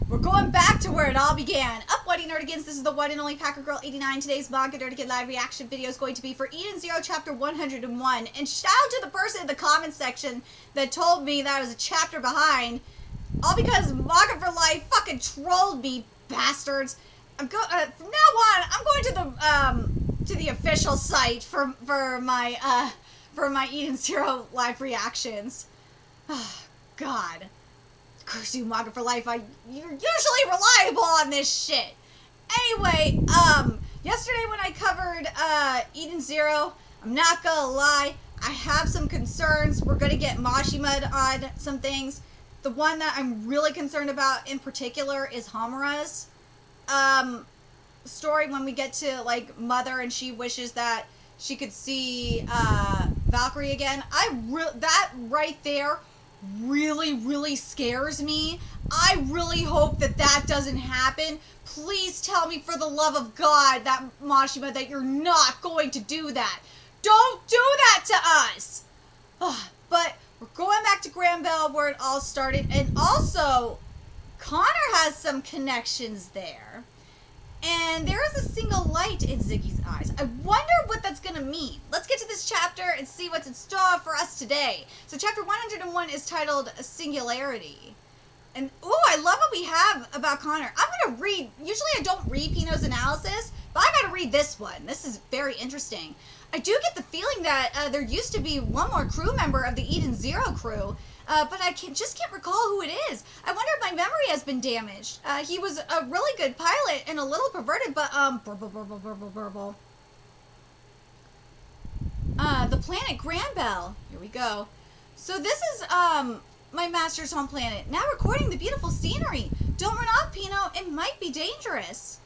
We're going back to where it all began. Up, Whitey Nerdigans. This is the one and only Packer Girl 89. Today's Manga Nerdigan live reaction video is going to be for Eden Zero Chapter 101. And shout out to the person in the comments section that told me that I was a chapter behind. All because Manga for Life fucking trolled me, bastards. From now on, I'm going to the official site for my Eden Zero live reactions. Oh, God. Curse you, Manga for Life. You're usually reliable on this shit. Anyway, yesterday when I covered Eden Zero, I'm not gonna lie, I have some concerns. We're gonna get Moshi Mud on some things. The one that I'm really concerned about in particular is Hamura's story when we get to like Mother and she wishes that she could see Valkyrie again. That right there really scares me. I really hope that doesn't happen. Please tell me for the love of God that Mashima that you're not going to do that. Don't do that to us. But we're going back to Granbell where it all started, and also Connor has some connections there. And there is a single light in Ziggy's eyes. I wonder what that's going to mean. Let's get to this chapter and see what's in store for us today. So chapter 101 is titled Singularity. And, ooh, I love what we have about Connor. I'm going to read, usually I don't read Pino's analysis, but I got to read this one. This is very interesting. I do get the feeling that there used to be one more crew member of the Eden Zero crew, but I just can't recall who it is. I wonder if my memory has been damaged. He was a really good pilot and a little perverted, but, burble. The planet Granbell. Here we go. So this is, my master's home planet. Now recording the beautiful scenery. Don't run off, Pino. It might be dangerous.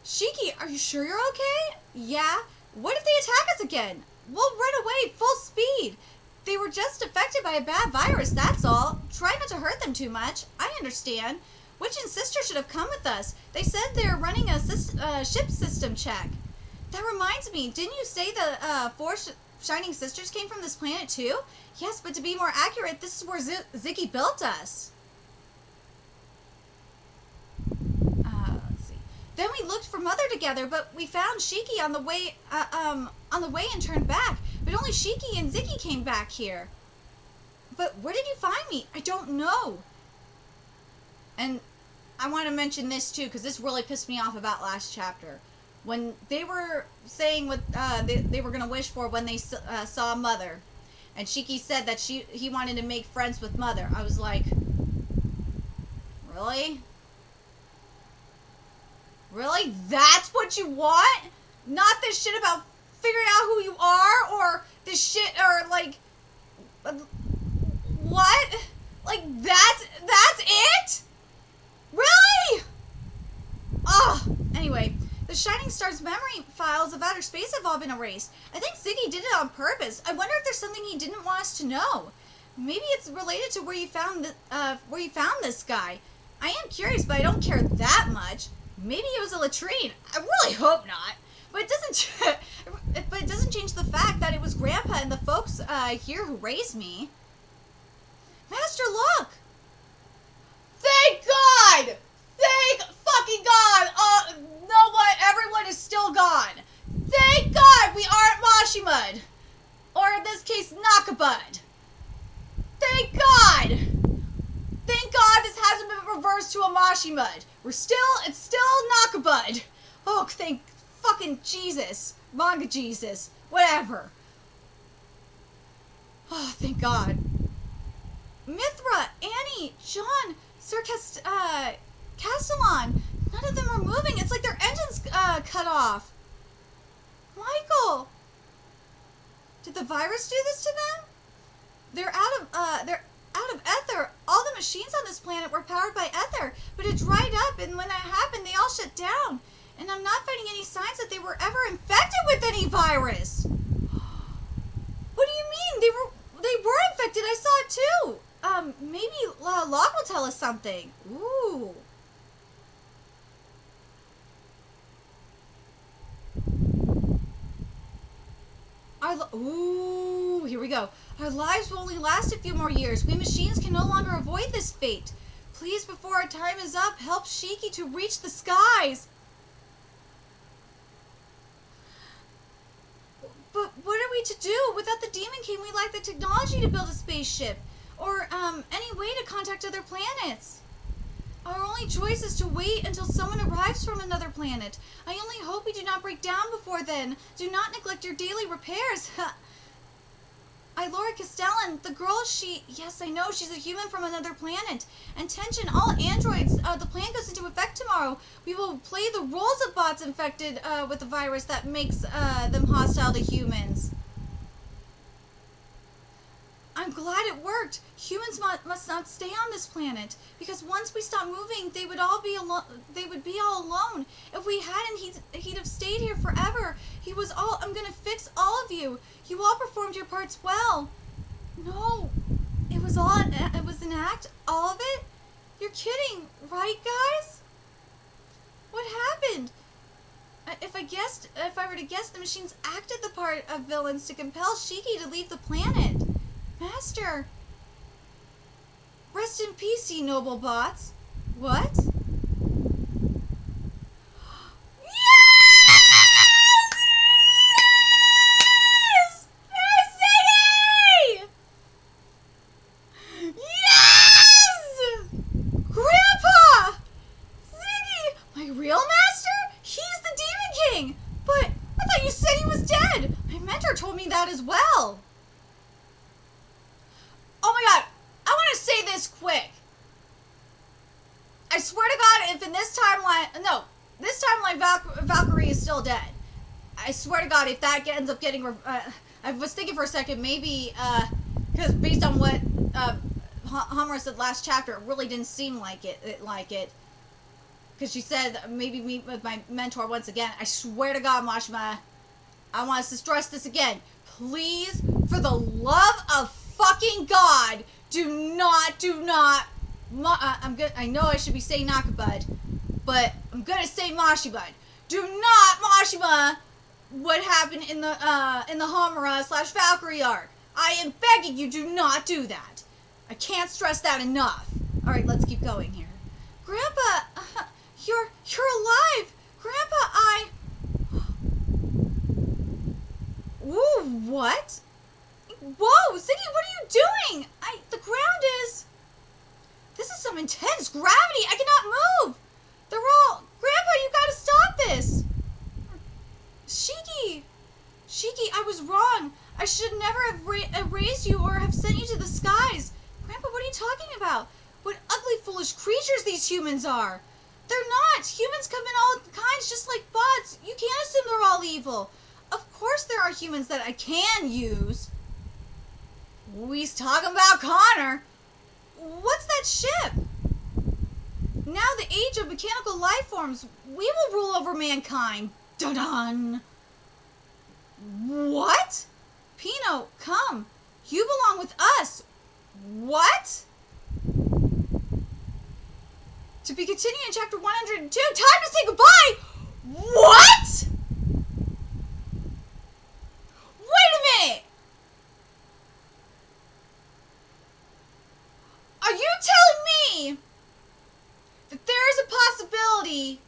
Shiki, are you sure you're okay? Yeah. What if they attack us again? We'll run away full speed. They were just affected by a bad virus, that's all. Try not to hurt them too much. I understand. Witch and Sister should have come with us. They said they're running a ship system check. That reminds me, didn't you say the four Shining Sisters came from this planet too? Yes, but to be more accurate, this is where Ziggy built us. Let's see. Then we looked for Mother together, but we found Shiki on the way and turned back. But only Shiki and Ziggy came back here. But where did you find me? I don't know. And I want to mention this too, because this really pissed me off about last chapter. When they were saying what they were going to wish for when they saw Mother. And Shiki said that he wanted to make friends with Mother. I was like, really? Really? That's what you want? Not this shit about figuring out who you are, or this shit, or like, what? Like that's it? Really? Anyway, the Shining Star's memory files of outer space have all been erased. I think Ziggy did it on purpose. I wonder if there's something he didn't want us to know. Maybe it's related to where you found this guy. I am curious, but I don't care that much. Maybe it was a latrine. I really hope not. But it doesn't change the fact that it was Grandpa and the folks here who raised me. Master, look! Thank God! Thank fucking God! No what? Everyone is still gone. Thank God we aren't Moshimud. Or in this case, Nakabud. Thank God! Thank God this hasn't been reversed to a Moshimud. It's still Nakabud. Oh, thank fucking Jesus. Manga Jesus. Whatever. Oh, thank God. Mithra, Annie, John, Sir Castellan. None of them are moving. It's like their engines cut off. Michael. Did the virus do this to them? They're out of ether. All the machines on this planet were powered by ether, but it dried up, and when that happened, they all shut down. And I'm not finding any signs that they were ever infected with any virus. What do you mean? They were infected. I saw it too. Maybe Locke will tell us something. Ooh. Here we go. Our lives will only last a few more years. We machines can no longer avoid this fate. Please, before our time is up, help Shiki to reach the skies. But what are we to do? Without the Demon King, we lack the technology to build a spaceship. Or, any way to contact other planets. Our only choice is to wait until someone arrives from another planet. I only hope we do not break down before then. Do not neglect your daily repairs. Ilora Castellan, the girl, yes, I know, she's a human from another planet. And attention, all androids, the plan goes into effect tomorrow. We will play the roles of bots infected with the virus that makes them hostile to humans. I'm glad it worked. Humans must not stay on this planet, because once we stop moving, they would be all alone. If we hadn't, he'd have stayed here forever. I'm gonna fix all of you. You all performed your parts well. No, it was an act, all of it? You're kidding, right, guys? What happened? If I were to guess, the machines acted the part of villains to compel Shiki to leave the planet. Master! Rest in peace, ye noble bots. What? Yes! There's Ziggy! Yes! Grandpa! Ziggy! My real master? He's the Demon King! But I thought you said he was dead! My mentor told me that as well. Oh my god, I want to say this quick. I swear to god, if in this timeline, Valkyrie is still dead. I swear to god, if that ends up getting, I was thinking for a second, maybe, because based on what Hamura said last chapter, it really didn't seem like it. Because she said, maybe meet with my mentor once again. I swear to god, Mashima, I want us to stress this again. Please, for the love of fucking God, do not, I know I should be saying Nakabud, but I'm gonna say Mashibud. Do not Mashima what happened in the Hamura/Valkyrie arc. I am begging you, do not do that. I can't stress that enough. Alright, let's keep going here. Grandpa, you're alive! Grandpa, Ooh, what? Whoa, Ziggy, what are you doing? The ground is... This is some intense gravity. I cannot move. Grandpa, you gotta stop this. Shiki, I was wrong. I should never have raised you or have sent you to the skies. Grandpa, what are you talking about? What ugly, foolish creatures these humans are. They're not. Humans come in all kinds, just like bots. You can't assume they're all evil. Of course there are humans that I can use. We's talking about Connor. What's that ship? Now the age of mechanical life forms, we will rule over mankind. Dun-dun. What? Pino, come. You belong with us. What? To be continued in chapter 102. Time to say goodbye. What? Wait a minute. Are you telling me that there is a possibility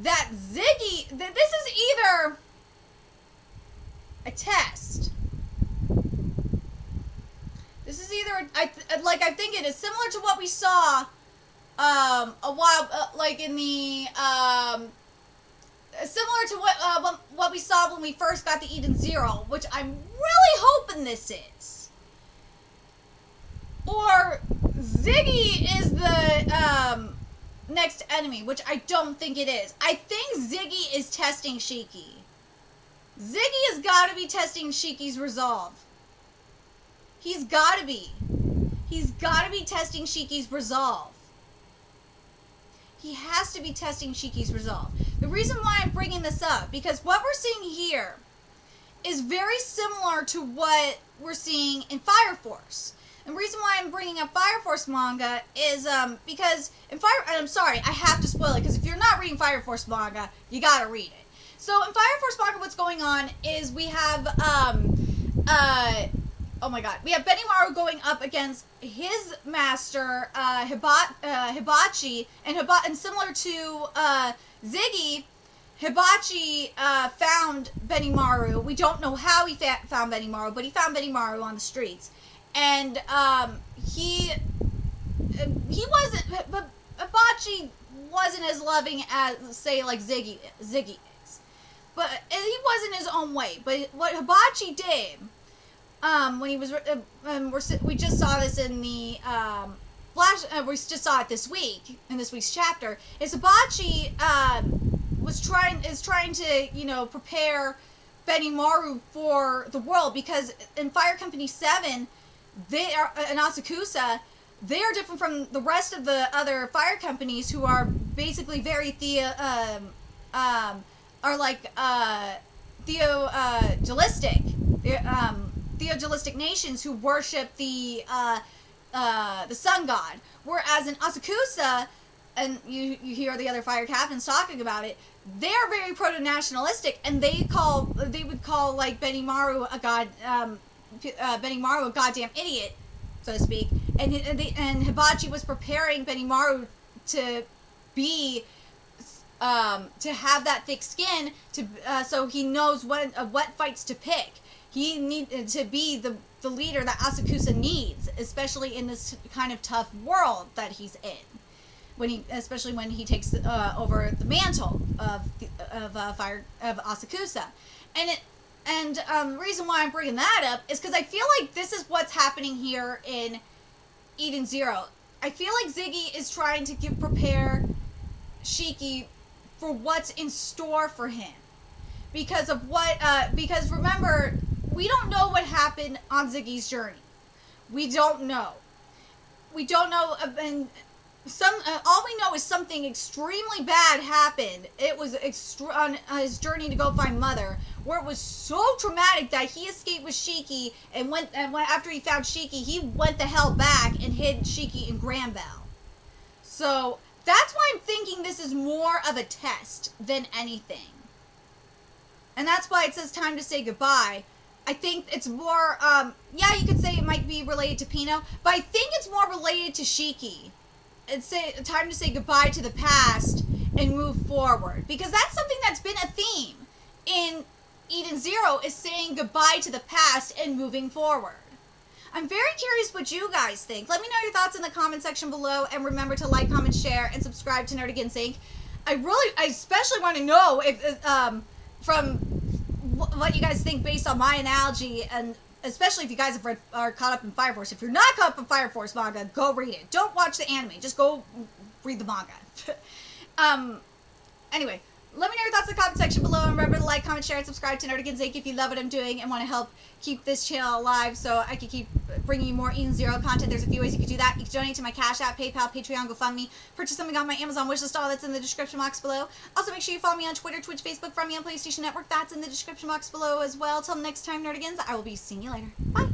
that that this is either a test? This is either, I think it is similar to what we saw a while, like in the, similar to what we saw when we first got the Eden Zero, which I'm really hoping this is. Or Ziggy is the next enemy, which I don't think it is. I think Ziggy is testing Shiki. Ziggy has got to be testing Shiki's resolve. He's got to be. He's got to be testing Shiki's resolve. He has to be testing Shiki's resolve. The reason why I'm bringing this up, because what we're seeing here is very similar to what we're seeing in Fire Force. And the reason why I'm bringing up Fire Force manga is because in I'm sorry, I have to spoil it, because if you're not reading Fire Force manga, you gotta read it. So in Fire Force manga, what's going on is we have oh my god, we have Benimaru going up against his master, Hibachi, and similar to Ziggy, Hibachi found Benimaru. We don't know how he found Benimaru, but he found Benimaru on the streets, and he wasn't, but Hibachi wasn't as loving as, say, like Ziggy is, but he wasn't his own way. But what Hibachi did, when he was, we just saw this in the we just saw it this week in this week's chapter. Is Hibachi is trying to, you know, prepare Benimaru for the world, because in Fire Company 7, they are in Asakusa. They are different from the rest of the other fire companies, who are basically very theogelistic nations who worship the sun god. Whereas in Asakusa, and you hear the other fire captains talking about it, they are very proto-nationalistic, and they would call like Benimaru a god, Benimaru a goddamn idiot, so to speak. And Hibachi was preparing Benimaru to be, to have that thick skin, so he knows what fights to pick. He needed to be the leader that Asakusa needs, especially in this kind of tough world that he's in. Especially when he takes over the mantle of Asakusa, and the reason why I'm bringing that up is because I feel like this is what's happening here in Eden Zero. I feel like Ziggy is trying to prepare Shiki for what's in store for him, because remember, we don't know what happened on Ziggy's journey. We don't know, and all we know is something extremely bad happened. It was on his journey to go find Mother, where it was so traumatic that he escaped with Shiki, and after he found Shiki, he went the hell back and hid Shiki in Granville. So that's why I'm thinking this is more of a test than anything, and that's why it says time to say goodbye. I think it's more, yeah, you could say it might be related to Pino, but I think it's more related to Shiki. It's time to say goodbye to the past and move forward, because that's something that's been a theme in Eden Zero, is saying goodbye to the past and moving forward. I'm very curious what you guys think. Let me know your thoughts in the comment section below, and remember to like, comment, share, and subscribe to Nerd Against Ink. I especially want to know if from what you guys think based on my analogy, and especially if you guys are caught up in Fire Force. If you're not caught up in Fire Force manga, go read it. Don't watch the anime. Just go read the manga. Anyway, let me know your thoughts in the comment section below. And remember to like, comment, share, and subscribe to Nerd Against Ink if you love what I'm doing and want to help keep this channel alive so I can keep bringing you more Eden Zero content. There's a few ways you can do that. You can donate to my Cash App, PayPal, Patreon, GoFundMe, purchase something on my Amazon wishlist, all that's in the description box below. Also, make sure you follow me on Twitter, Twitch, Facebook, friend me on PlayStation Network. That's in the description box below as well. Till next time, Nerdigans, I will be seeing you later. Bye!